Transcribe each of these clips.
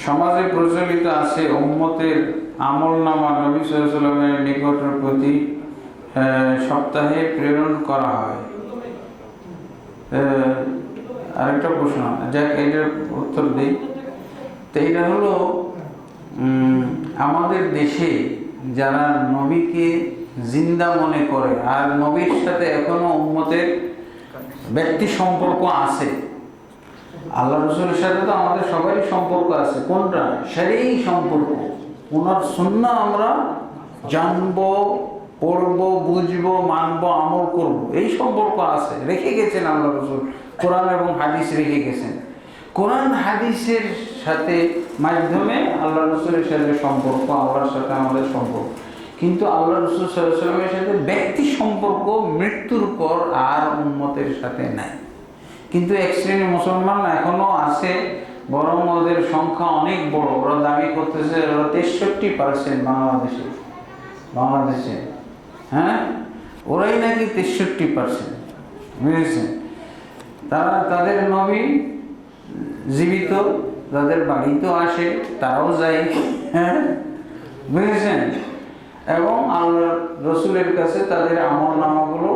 সমাজে প্রচলিত আছে উম্মতের আমলনামা নবী সাল্লাল্লাহু আলাইহি ওয়াসাল্লামের নিকটের প্রতি সপ্তাহে প্রেরণ করা হয়। আরেকটা প্রশ্ন, যাক এটার উত্তর দিই। তো এটা হলো আমাদের দেশে যারা নবীকে জিন্দা মনে করে আর নবীর সাথে এখনো উম্মতের ব্যক্তি সম্পর্ক আছে। আল্লাহ রসুলের সাথে তো আমাদের সবারই সম্পর্ক আছে। কোনটা? সেই সম্পর্ক। ওনার সুন্নাহ আমরা জানবো, পড়বো, বুঝবো, মানবো, আমল করবো, এই সম্পর্ক আছে, রেখে গেছেন আল্লাহ রসুল। কোরআন এবং হাদিস রেখে গেছেন। কোরআন হাদিসের সাথে মাধ্যমে আল্লাহ রসুলের সাথে সম্পর্ক, আল্লাহর সাথে আমাদের সম্পর্ক। কিন্তু আল্লাহ রসুল সাল্লাল্লাহু আলাইহি ওয়াসাল্লামের সাথে ব্যক্তি সম্পর্ক মৃত্যুর পর আর উম্মতের সাথে নাই। কিন্তু এক শ্রেণীর মুসলমান এখনো আছে, বরং ওদের সংখ্যা অনেক বড়। ওরা দাবি করতেছে ওরা 63% বাংলাদেশে, হ্যাঁ, ওরাই নাকি 63%, বুঝেছেন? তারা তাদের নবী জীবিত, তাদের বাড়িতেও আসে, তারাও যায়, হ্যাঁ, বুঝেছেন? এবং আল্লাহ রসুলের কাছে তাদের আমলনামাগুলো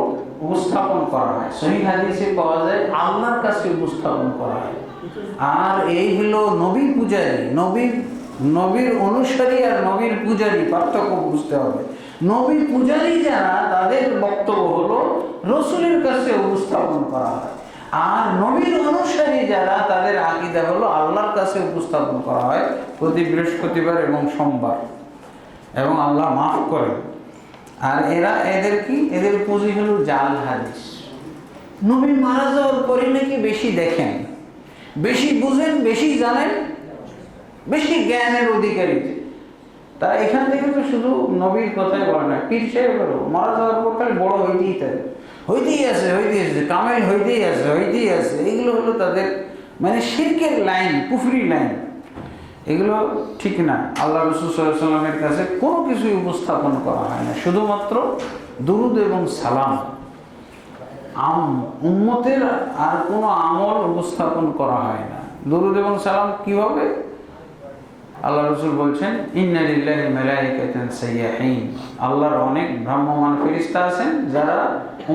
উপস্থাপন করা হয়। সহিহ হাদিসে পাওয়া যায় আল্লাহর কাছে উপস্থাপন করা হয়। আর এই হলো নবী পূজারী, নবীর অনুসারী আর নবীর পূজারী পার্থক্য বুঝতে হবে। নবী পূজারী যারা, তাদের বক্তব্য হলো রসুলের কাছে উপস্থাপন করা হয়। আর নবীর অনুসারী যারা, তাদের আকীদা হলো আল্লাহর কাছে উপস্থাপন করা হয় প্রতি বৃহস্পতিবার এবং সোমবার, এবং আল্লাহ মাফ করেন। আর এদের পুঁজি হলো জাল হাদিস। নবী মারা যাওয়ার পরে নাকি বেশি দেখেন, বেশি বুঝেন, বেশি জানেন, বেশি জ্ঞানের অধিকারী। তারা এখান থেকে তো শুধু নবীর কথাই বলে না, পীর সাহেবেরও মারা যাওয়ার পর খালি বড় হইতেই থাকে, হইতেই আছে, কামেল হইতেই আছে। এগুলো হলো তাদের মানে শিরকের লাইন, কুফরি লাইন। এগুলো ঠিক না। আল্লাহ রাসূল সাল্লাল্লাহু আলাইহি ওয়াসাল্লামের কাছে কোনো কিছুই উপস্থাপন করা হয় না, শুধুমাত্র দুরূদ এবং সালাম। উম্মতের আর কোনো আমল উপস্থাপন করা হয় না। দুরূদ এবং সালাম কিভাবে? আল্লাহ রাসূল বলছেন ইন্না লিল্লাহি মালাইকাতান সাইয়্যাহিন, আল্লাহর অনেক ভ্রাম্যমান ফেরেশতা আছেন যারা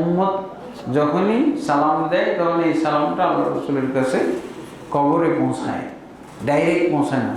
উম্মত যখনই সালাম দেয় তখন এই সালামটা আল্লাহ রাসূলের কাছে কবরে পৌঁছায়, ডাইরেক্ট পৌঁছায় না।